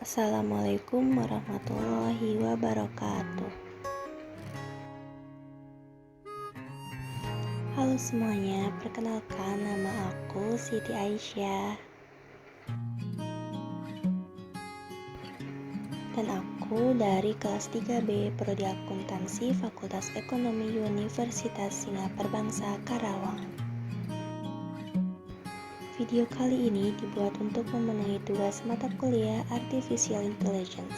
Assalamualaikum warahmatullahi wabarakatuh. Halo semuanya, perkenalkan nama aku Siti Aisyah. Dan aku dari kelas 3B Prodi Akuntansi Fakultas Ekonomi Universitas Singapura Bangsa Karawang. Video kali ini dibuat untuk memenuhi tugas mata kuliah Artificial Intelligence.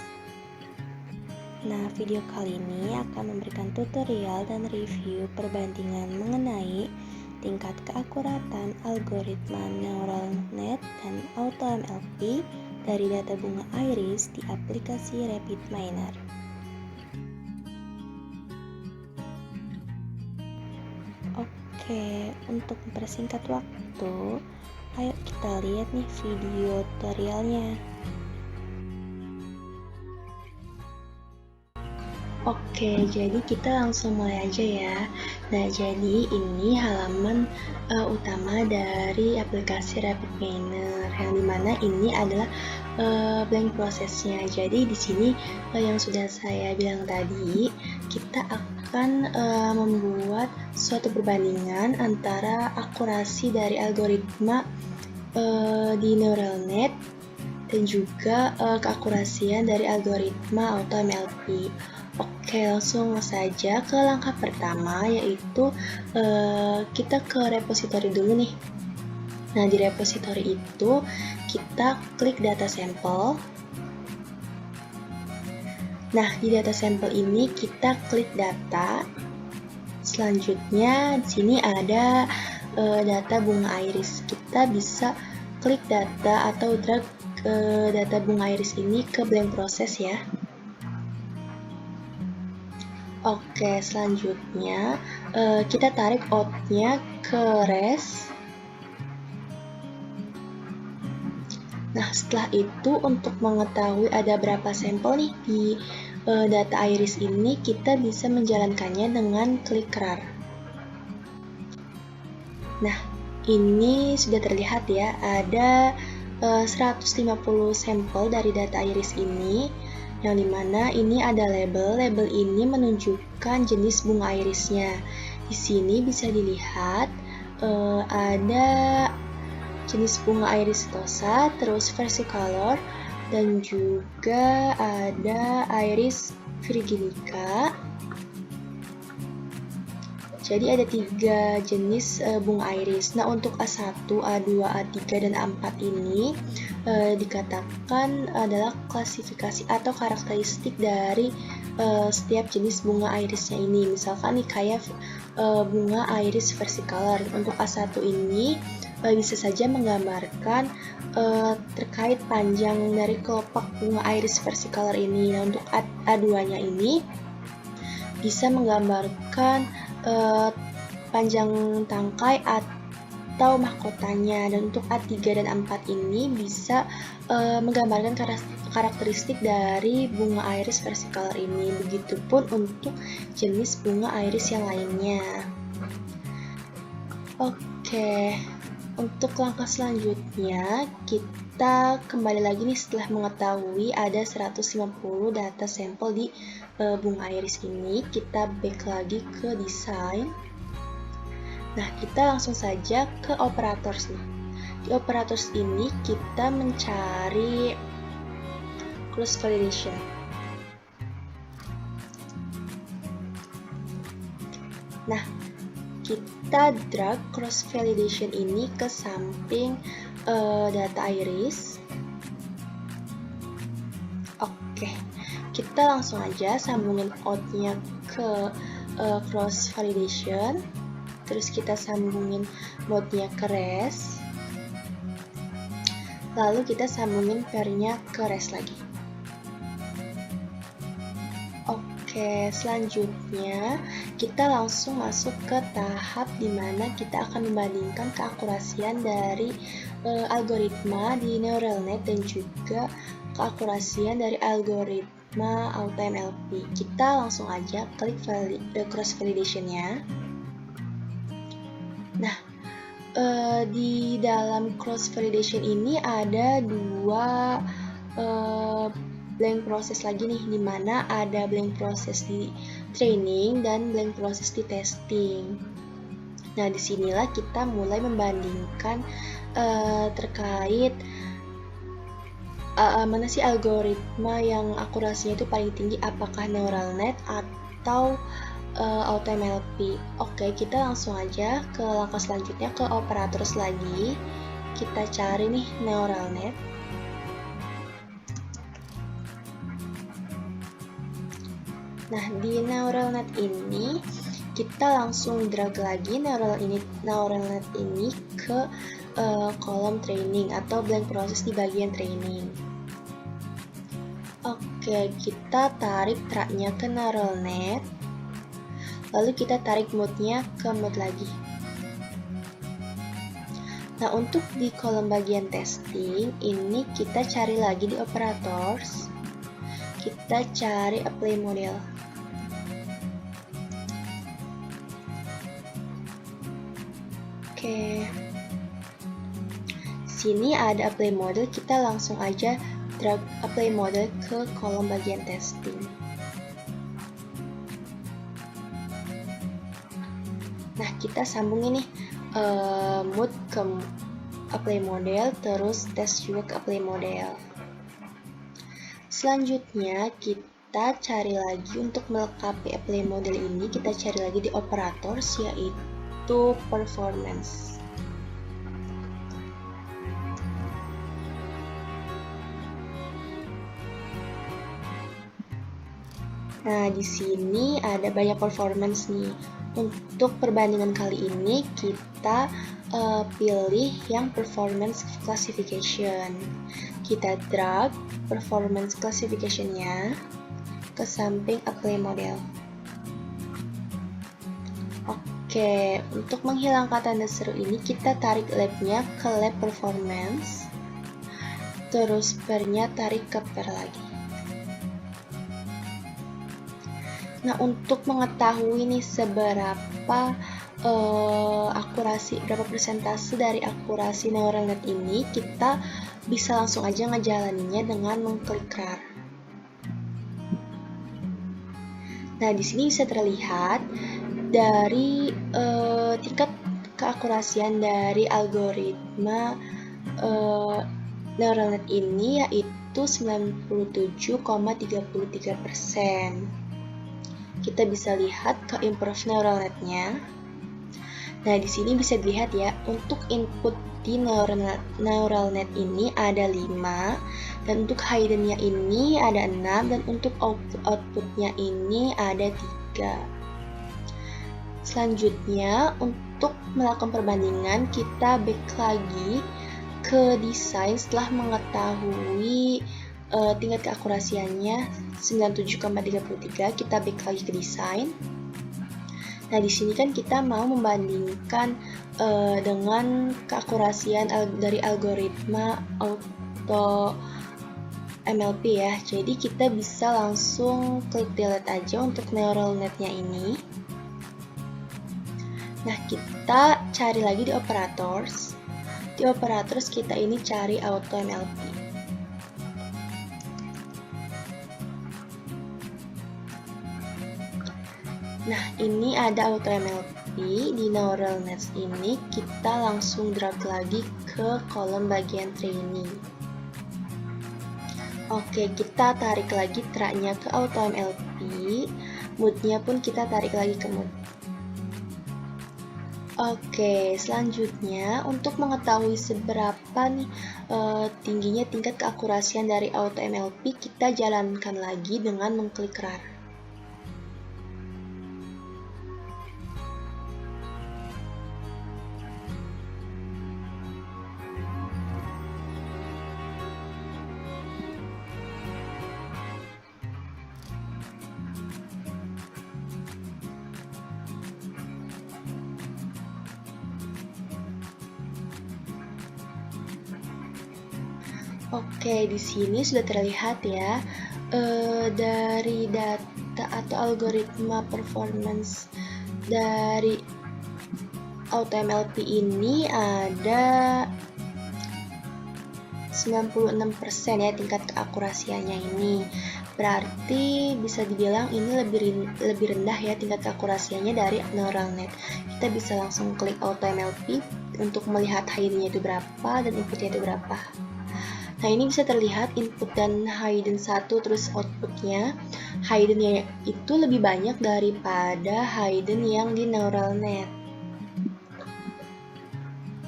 Nah, video kali ini akan memberikan tutorial dan review perbandingan mengenai tingkat keakuratan algoritma neural net dan AutoMLP dari data bunga iris di aplikasi RapidMiner. Oke, untuk mempersingkat waktu, ayo kita lihat nih video tutorialnya. Oke, jadi kita langsung mulai aja ya. Nah, jadi ini halaman utama dari aplikasi RapidMiner, yang dimana ini adalah blank prosesnya. Jadi di sini yang sudah saya bilang tadi, kita akan membuat suatu perbandingan antara akurasi dari algoritma di neural net dan juga keakurasian dari algoritma AutoMLP. Oke, langsung saja ke langkah pertama, yaitu kita ke repository dulu nih. Nah, di repository itu kita klik data sampel. Nah, di data sampel ini kita klik data. Selanjutnya di sini ada data bunga iris. Kita bisa klik data atau drag data bunga iris ini ke blank proses ya. Oke, selanjutnya kita tarik out-nya ke res. Nah, setelah itu untuk mengetahui ada berapa sampel nih di data iris ini, kita bisa menjalankannya dengan klik rar. Nah, ini sudah terlihat ya, ada 150 sampel dari data iris ini, yang dimana ini ada label. Label ini menunjukkan jenis bunga irisnya. Di sini bisa dilihat ada jenis bunga iris setosa, terus versicolor, dan juga ada iris virginica. Jadi ada 3 jenis bunga iris. Nah, untuk A1, A2, A3, dan A4 ini dikatakan adalah klasifikasi atau karakteristik dari setiap jenis bunga irisnya ini. Misalkan nih kayak bunga iris versicolor. Untuk A1 ini bisa saja menggambarkan terkait panjang dari kelopak bunga iris versicolor ini. Nah, untuk A2-nya ini bisa menggambarkan panjang tangkai atau mahkotanya, dan untuk A3 dan A4 ini bisa menggambarkan karakteristik dari bunga iris versicolor ini. Begitupun untuk jenis bunga iris yang lainnya. Oke, untuk langkah selanjutnya kita kembali lagi nih setelah mengetahui ada 150 data sampel di bunga iris ini. Kita back lagi ke desain. Nah, kita langsung saja ke operators nih. Di operators ini kita mencari cross validation. Nah, kita drag cross validation ini ke samping data iris. Oke, kita langsung aja sambungin out-nya ke cross validation. Terus kita sambungin mode-nya ke res. Lalu kita sambungin pair-nya ke res lagi. Oke, selanjutnya kita langsung masuk ke tahap dimana kita akan membandingkan keakurasian dari algoritma di neural net dan juga keakurasian dari algoritma AutoMLP. Kita langsung aja klik cross validation-nya. Nah, di dalam cross validation ini ada 2 blank process lagi nih, dimana ada blank process di training dan blank process di testing. Nah, disinilah kita mulai membandingkan terkait mana sih algoritma yang akurasinya itu paling tinggi, apakah neural net atau AutoMLP. Oke, kita langsung aja ke langkah selanjutnya, ke operators lagi. Kita cari nih neural net. Nah, di neural net ini kita langsung drag lagi neural net ini ke kolom training atau blank process di bagian training. Oke, kita tarik tracknya ke neural net, lalu kita tarik mode-nya ke mode lagi. Nah, untuk di kolom bagian testing ini kita cari lagi di operators, kita cari apply model. Oke, sini ada apply model, kita langsung aja drag apply model ke kolom bagian testing. Nah, kita sambungin nih mood ke apply model, terus test juga ke apply model. Selanjutnya kita cari lagi untuk melengkapi apply model ini, kita cari lagi di operators, yaitu performance. Nah, di sini ada banyak performance nih. Untuk perbandingan kali ini kita pilih yang performance classification. Kita drag performance classification-nya ke samping apply model. Oke, untuk menghilangkan tanda seru ini kita tarik lab-nya ke lab performance, terus per-nya tarik ke per lagi. Nah, untuk mengetahui nih seberapa berapa persentase dari akurasi neural net ini, kita bisa langsung aja ngejalaninnya dengan mengklik RAR. Nah, di sini bisa terlihat dari tingkat keakurasian dari algoritma neural net ini, yaitu 97,33%. Kita bisa lihat ke improve neural net-nya. Nah, di sini bisa dilihat ya, untuk input di neural net ini ada 5, dan untuk hidden-nya ini ada 6, dan untuk output-nya ini ada 3. Selanjutnya, untuk melakukan perbandingan, kita back lagi ke desain setelah mengetahui tingkat keakurasiannya 97,33, kita back lagi ke desain. Nah, di sini kan kita mau membandingkan dengan keakurasian dari algoritma AutoMLP ya. Jadi kita bisa langsung klik delete aja untuk neural net-nya ini. Nah, kita cari lagi di operators. Di operators kita ini cari AutoMLP. Nah, ini ada AutoMLP di neural nets ini, kita langsung drag lagi ke kolom bagian training. Oke, kita tarik lagi tracknya ke AutoMLP, mood-nya pun kita tarik lagi ke mood. Oke, selanjutnya untuk mengetahui seberapa nih tingginya tingkat keakurasian dari AutoMLP, kita jalankan lagi dengan mengklik RAR. Oke, di sini sudah terlihat ya dari data atau algoritma performance dari AutoMLP ini ada 96% ya tingkat keakurasiannya ini. Berarti bisa dibilang ini lebih rendah ya tingkat keakurasiannya dari neural net. Kita bisa langsung klik AutoMLP untuk melihat hidden-nya itu berapa dan inputnya itu berapa. Nah, ini bisa terlihat input dan hidden satu, terus outputnya hidden-nya itu lebih banyak daripada hidden yang di neural net.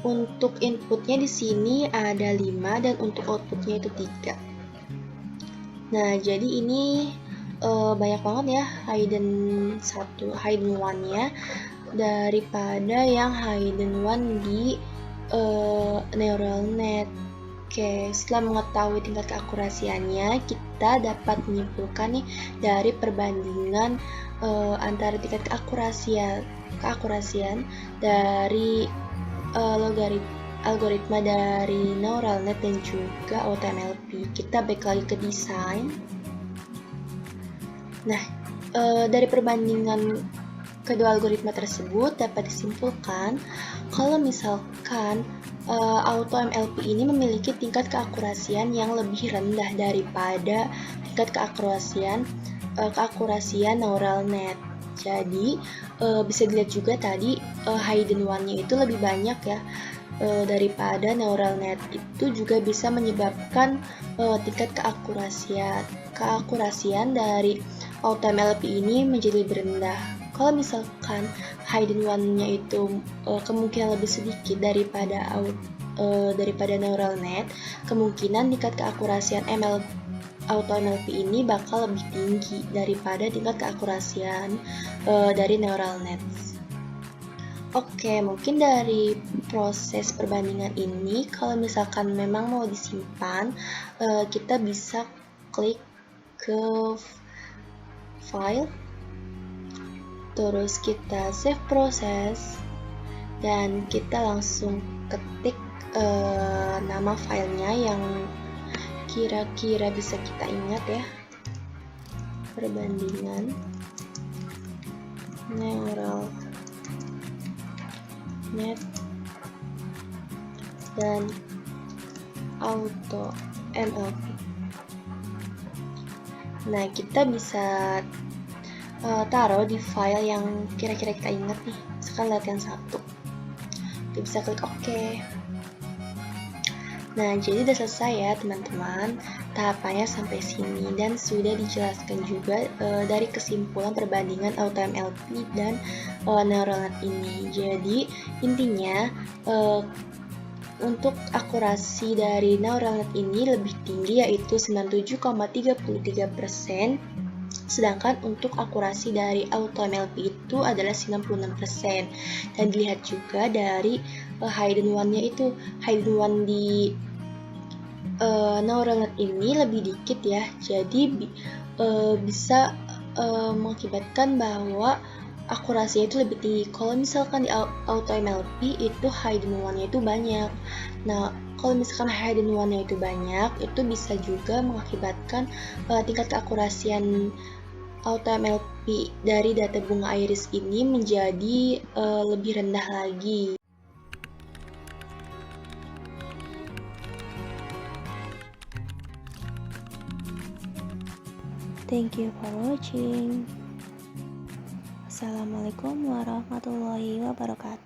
Untuk inputnya di sini ada 5 dan untuk outputnya itu 3. Nah, jadi ini banyak banget ya hidden 1-nya daripada yang hidden 1 di neural net. Oke, setelah mengetahui tingkat keakurasiannya, kita dapat menyimpulkan nih dari perbandingan antara tingkat keakurasian dari algoritma dari neural net dan juga AutoMLP. Kita balik lagi ke desain. Nah, dari perbandingan kedua algoritma tersebut dapat disimpulkan kalau misalkan AutoMLP ini memiliki tingkat keakurasian yang lebih rendah daripada tingkat keakurasian neural net. Jadi bisa dilihat juga tadi hidden one-nya itu lebih banyak ya daripada neural net. Itu juga bisa menyebabkan tingkat keakurasian dari AutoMLP ini menjadi lebih rendah. Kalau misalkan hidden one-nya itu kemungkinan lebih sedikit daripada neural net, kemungkinan tingkat keakurasian AutoMLP ini bakal lebih tinggi daripada tingkat keakurasian dari neural net. Oke, mungkin dari proses perbandingan ini, kalau misalkan memang mau disimpan, kita bisa klik ke file, terus kita save proses, dan kita langsung ketik nama filenya yang kira-kira bisa kita ingat ya. Perbandingan neural net dan AutoMLP. Nah, kita bisa taruh di file yang kira-kira kita ingat nih. Misalkan latihan 1. Kita bisa klik OK. Nah, jadi udah selesai ya teman-teman tahapannya sampai sini, dan sudah dijelaskan juga dari kesimpulan perbandingan AutoMLP dan neural net ini. Jadi intinya untuk akurasi dari neural net ini lebih tinggi, yaitu 97,33%, sedangkan untuk akurasi dari AutoMLP itu adalah 96%. Dan dilihat juga dari hidden one-nya itu, hidden one di neural net ini lebih dikit ya, jadi bisa mengakibatkan bahwa akurasinya itu lebih tinggi. Kalau misalkan di AutoMLP itu hidden one-nya itu banyak. Nah, kalau misalkan hidden one-nya itu banyak, itu bisa juga mengakibatkan tingkat keakurasian AutoMLP dari data bunga iris ini menjadi lebih rendah lagi. Thank you for watching. Assalamualaikum warahmatullahi wabarakatuh.